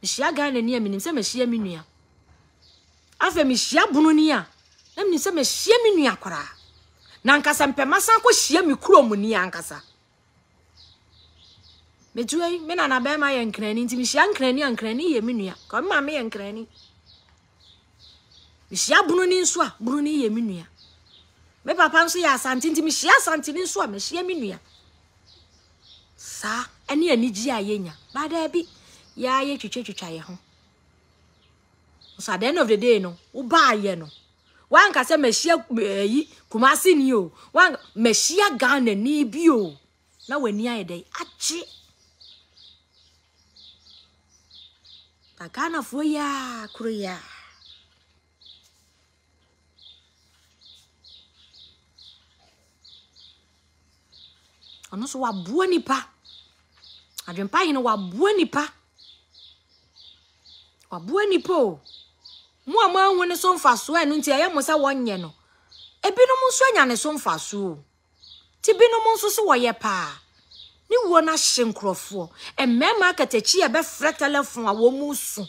hia Ghana ni aminim se me hia menua afa me hia bunu ni a na me se me hia menua kwara na nkasa mpemasa ko hia me kurom ni ankasa me tuai me na be ma ye nkrani nti me hia nkrani ye menua ko ma me ye nkrani hia bunu ni nso a bunu ni ye menua me papa nso ya asante nti me hia asante ni nso a me hia menua sa ene anigi ayenya ba da bi ya ye twetwa ye ho so at the end of the day no wo ba ye no wan ka se me hia yi Kumasi ni o wan me hia Ghana ni bi o na wani aye dai achi ta Ghana fo ya kuruya ono so waboa nipa adwempa hene waboa nipa o mo amahu ne so mfaso enu nti aye mo se wonye no ebinom nso anya ne so mfaso ti binom nso so woye pa ni wo na hye nkrofo emema akatachi e be frɛ telefon a wo mu su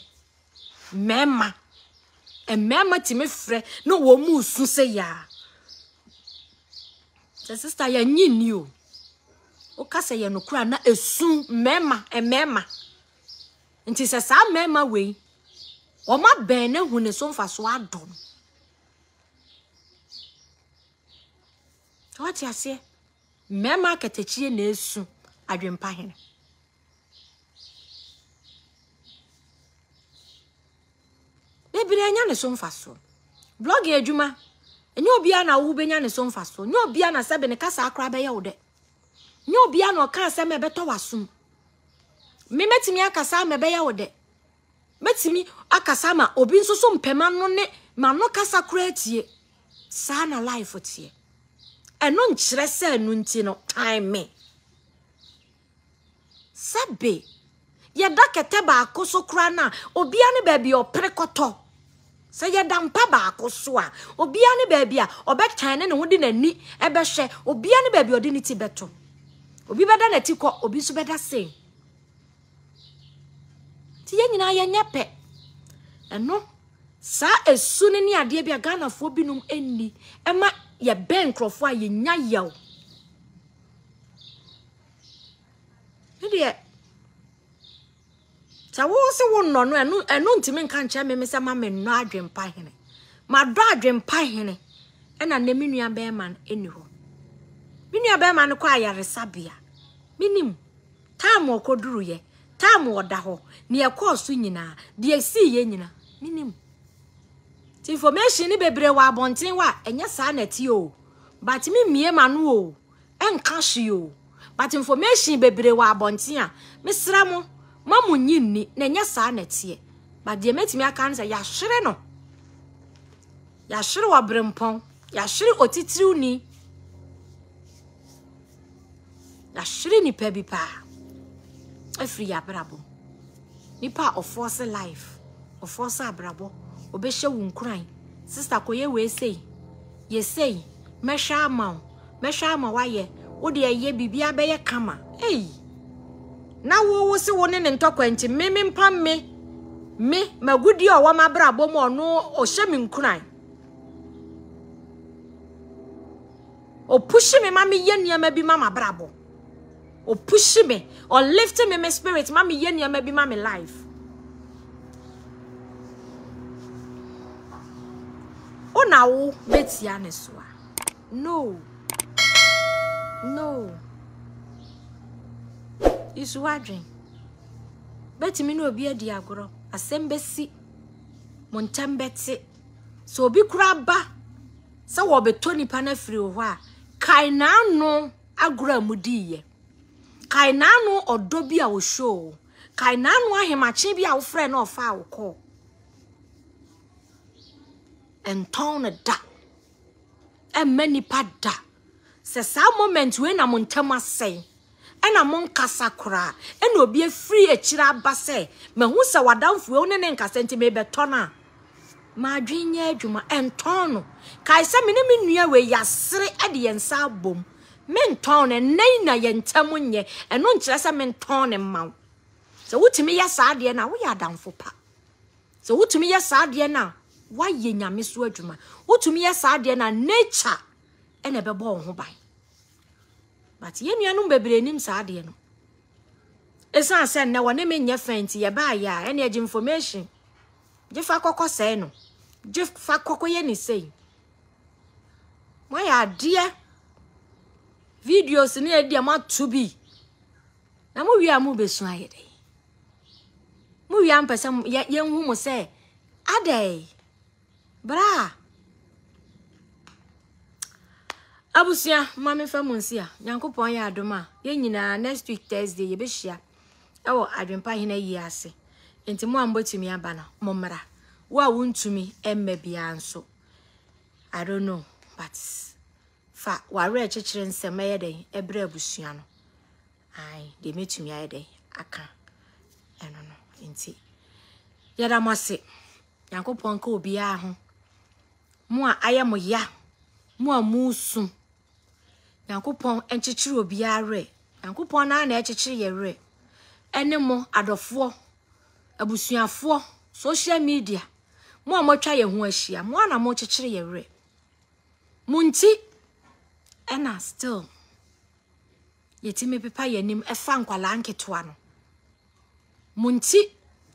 mema ti me frɛ no wo mu su se ya the sister ya nyini o okase ye no kura na esu mema nti se sa mema we o ma ben na hu ne so mfaso adom what you say mema katachie na esu adwempa hene bebire anya ne so mfaso blog edwuma enye obia na wo benya ne so mfaso nye obia na sebe ne kasa akra be ye wo de nye obia na oka ase me beto wasum me metimi akasa me be ye wo de metimi akasa ma obi nso so mpema no ne ma no kasa kra tie sa na life tie eno nkyere se enu nti no time me sabe ye dakete ba akoso kra na obia ne ba bia oprekoto se ye dampa ba akoso a obia ne ba bia obetan ne ho de nani ebe hwe obia ne ba bia odi ne ti beto obi beda na ti ko obi so beda se ti ye nyina ye nyepe eno sa esu ne ni ade bia Ghana fo binum enni ema ye ben krofo a ye nya yaw ede Ta wo se wo no no enu ntimi nka nche me se ma me no adwempa hene ma do adwempa hene ena na me nua be man eni ho me nua be man ko ayaresabia minim time okoduru ye time oda ho ne ekosu nyina de esi ye nyina minim ti information ni bebre wa abonten wa enye sa na ti o but me mie ma no o enka hye o but information bebre wa abonten a me sra mo mamu nyinni na enye sa na tie but de metimi aka nse ya hwere no ya hwere wa brempon ya hwere otitiriw ni ya hwere ni pa bi pa afri ya brabo nipa of force life of force abrabo obehye wunkran sister koye we sei ye sei mesha ma waye wo de ye bibia be ye kama na wo se wo ne ntokwanti me mpam me magudi o wa mabrabo mo no o hye me nkran o push me mama ye niam bi mama brabo o push me or lift me my spirit mama ye niam bi mama life ona wo betia ne so no isu wadwen betimi no obi adi agoro asembesi montembeti so obi kura ba se wo betoni pa na firi ho a kai na no agoro amudiye kai na no odo bi a wo show kai na no ahemache bi a wo frɛ na ofa wo kɔ enton da many pada se sa moment we na montama sei ena mon kasa kura ena obi afiri akira ba se mahu se wadamfo we ne nkasa nti me betona ma adwenye adwuma enton no kai se me ne me nua we yasere ade yensa bom me nton ne nan na yentam nye eno nkire se me nton ne maw se wutimi ya sa ade na wo ya adamfo pa se wutimi ya sa ade na wa ye nyame so adwuma wutumi ya sa ade na nature ene bebo ho ban but ye nuanum bebre nim sa ade no esan se na wone me nya fenti ye ba ya ene age information je fa kokko sei no je fa kokko ye ni sei mo ya dia videos ni e dia ma to be na mo wi amu besu ayede mo wi am pese ye hu mo se ade bra abusia mama famunsia nyankopon ya adoma ye nyina next week Thursday ye behia ewo adwempa hena yi ase enti mo ambotimi aba na mo mra wo a wontumi emma bia nso I don't know but fa ware chechire nsema ye den ebre abusua no ai de metumi aye den aka eno no enti yada mase nyankopon ka obi a ho mo a aye mo ya mo a musu nyankopon enchichiri obi are nyankopon na na echichiri ye re ene mo adofo abusuafo social media mo a motwa ye ho ahia mo na mo chichiri ye re munti ena still yetimi pepa yanim efa nkwala nketoa no munti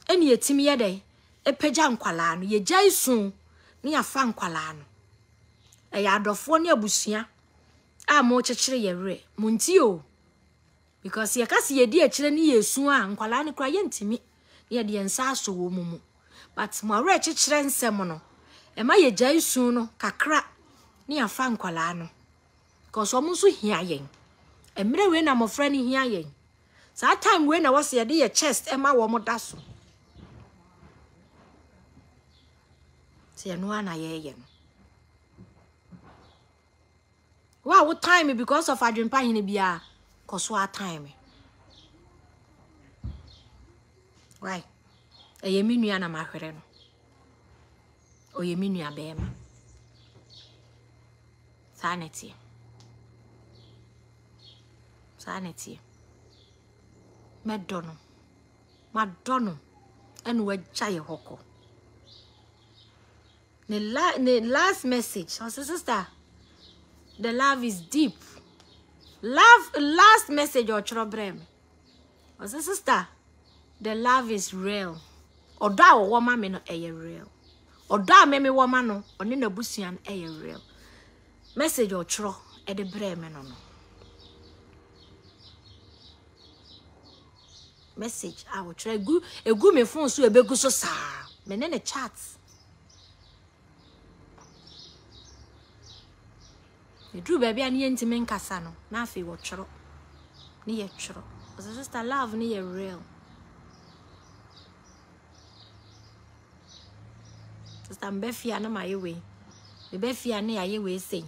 eni yetimi ye dai epeja nkwala no ye gya isu ni afa nkwala no eya adofo ni abusua a mo chichiri ye re munti o because ye kasi ye di akire ni yesu a nkwala ne kura ye ntimi ye de ensa aso wo mumu but mo re chichire nsem no e ma ye gya isu no kakra ni afa nkwala no because omo so hia yen emre we na mo fra ni hia yen sa time we na was ye de ye chest e ma wo mo daso se no ana ye yen wow time because of adwempa hene bia koso a time right eye mi nua na mahwere no oye mi nua be ma sanity madono enu waja ye hoko the last message oh sister the love is deep last message or chrobrem oh sister The love is real. Oda o woma me no eye real. Oda me woma no oni na busuan eye real. Message o chro e de bre me no. Message I will try egu me phone so ebegu so sa. Me ne chat. Me drew baby ani ntime nkasa no. Na afi wo chro. Ni ye chro. Because sister love ni ye real. Sister mbefia na mayewe. Me befia na ayewe sei.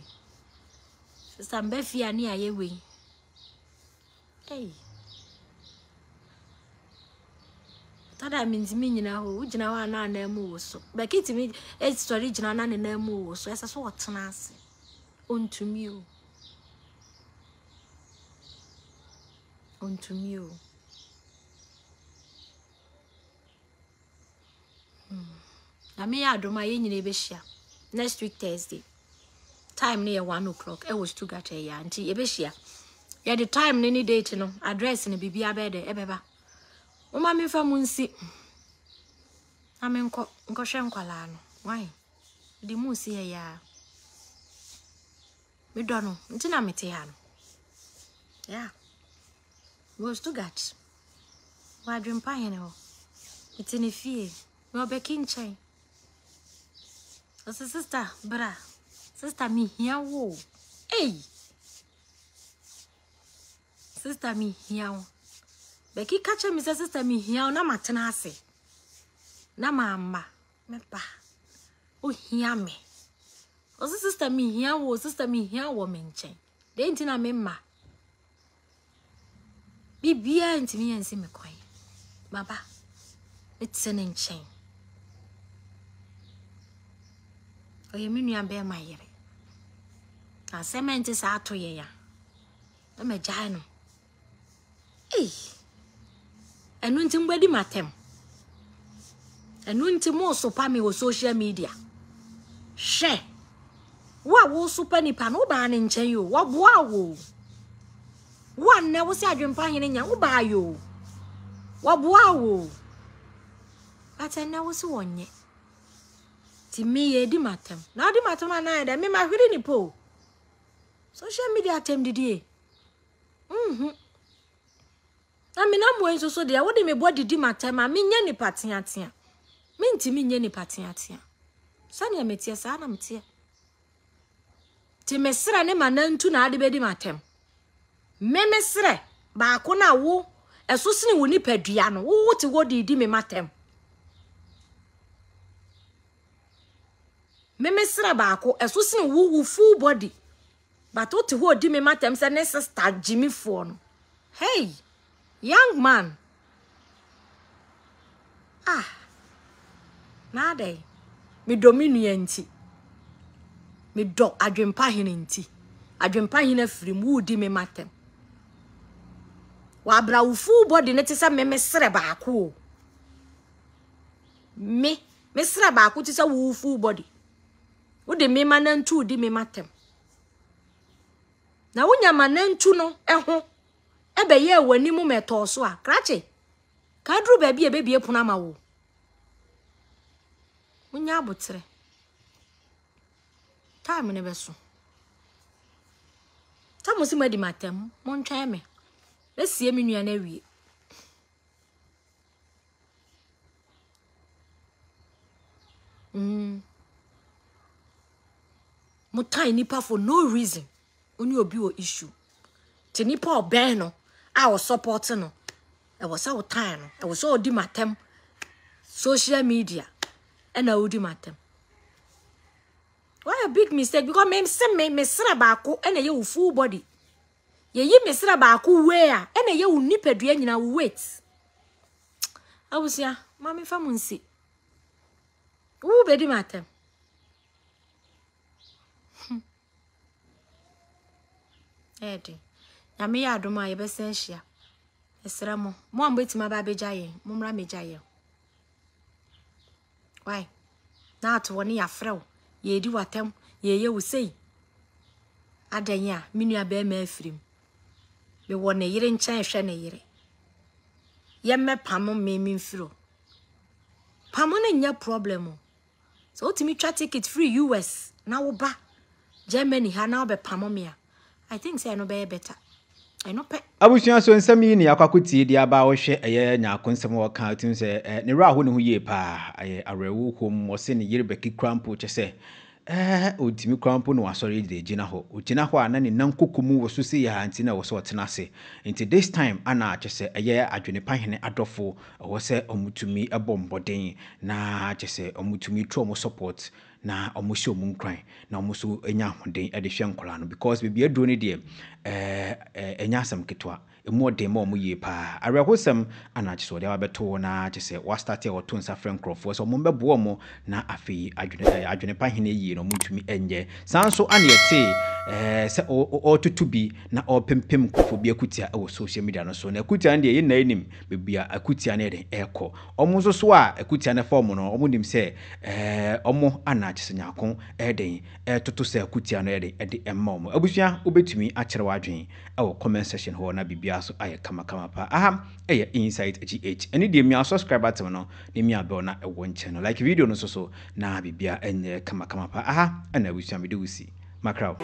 Sister mbefia na ayewe. Hey. Tada minzimi nyina ho, ugina wa na na mu wo so. Be kitimi e story gina na na mu wo so. Esa so wotena ase. Ontumi o. Ontumi o. Me ya adoma ye nyina be hia. Next week Thursday. Time near 1 o'clock. I was to get a ya anti ye be hia. Ya the time any date no, address ni bibia be de ebeba. Uma me fa munsi. Ame nko hwe nkwala no. Why? Di munsi ya. Me do no, nti na mete ya no. Yeah. Was to get. Wa dwempa hene ho. Iti ne fie. Me obeki nchen. Ose sister, bra. Sister mi hia wo. Hey. Sister mi hia wo. Beki kacha mi se sister mi hia wo na matena ase. Na mama me pa. O hia me. Ose sister mi hia wo me nchen. De nti na me ma. Bibia nti mi ensi me kwan. Baba. It's an nchen. Oye mi nua be ma yere. Na cement sa ato ye ya. Na me jai no. Eh. Enu nti mbadi matem. Enu nti mo so pa me wo social media. She. Wa wo super nipa no ba ne nchen yo. Wa boa wo. Wa na wo si adwempa hene nya wo ba yo. Wa boa wo. Ata na wo si wonye. Ti me ye di matem. Na di matem na da me ma hwiri ni po. Social media atem didi. Na me na mo enso so de wo de me body di matem a me nya ni pateatea. Me ntimi nya ni pateatea. Sane me tie sa na me tie. Ti me sra ne manantu na ade be di matem. Me sre ba ko na wo eso sene wo ni padua no wo ti wo di me matem. Me sra ba ko eso sene wo full body. But what ho di me matem say ne sister Jimmy for no. Hey, young man. Ah. Na dey. Me dominu nti. Me do adwempa hene nti. Adwempa hene firim wo di me matem. Wa bra wo full body ne ti say me sre ba ko. Me sre ba ko ti say wo full body. Wo de me manantu di me matem. Na wonya manantu no eho ebe ye wani mu meto so a krache ka dru ba bia bebie puna ma wo wonya abotre time ne beso tamu si madi matem mo ntwan me esie me nua na wie mo tai nipa for no reason oni obi o issue ti nipa oben no a wo support no e wo sa wo time no e wo so odi matem social media e na odi matem. Why a big mistake? Because me sra ba ko e na ye wo full body ye yi me sra ba ko we a e na ye wo nipadua nyina wo wait abusia mami fa munsi wo be di matem. Edi na me ya adoma ye besen hia esra mo ambetima ba bejaye mo mra mejaye why na to woni ya frew ye di watem ye wo sei adanya minua be ma afirim me wo ne yire nchen hwe ne yire Yemme pamo me mfiro. Pamo na nya problem. So ultimate try ticket free US. Now ba Germany ha now be pamo me. I think say no be better. I no pe. Abusua so nsam yi ne yakwakotie di aba wo hwe eye nyakonsem wo kan tin se ne ra ho ne ho ye pa aye arewu hom wo se ne yire beki krampo che se odimi krampo no asori de gina ho ogina ho ana ne nankokomu wo so se ya anti na wo so otena se nti this time ana che se eye adwene pahene adofo wo se omutumi ebomboden na che se omutumi tro mo support na omuhye omunkran na omuso enya hoden e de hwe nkola no because bibia duro ne de enya asam ketwa emu ode ma omu ye pa arekosam ana chiso de abeto na chese wa start e oto nsa frankrofo so mo bebo mo na afi adwene pa hene yi no mutumi enye sanso ana yete se otutubi na opempem kofo bi akutia e wo social media no so na akutia na ye na enim bibia akutia na de eko omo so so a akutia na form no omo nim se omo ana chese nyakon eden toto se akutia no de emma omo abusua obetumi akere wadwen e comment section ho na bibia so aye kama pa aha eye Insight GH eni de mi subscribe button no ne mi abel na e won channel like video no so na bibia enye kama pa aha ana abusua me de wusi makraw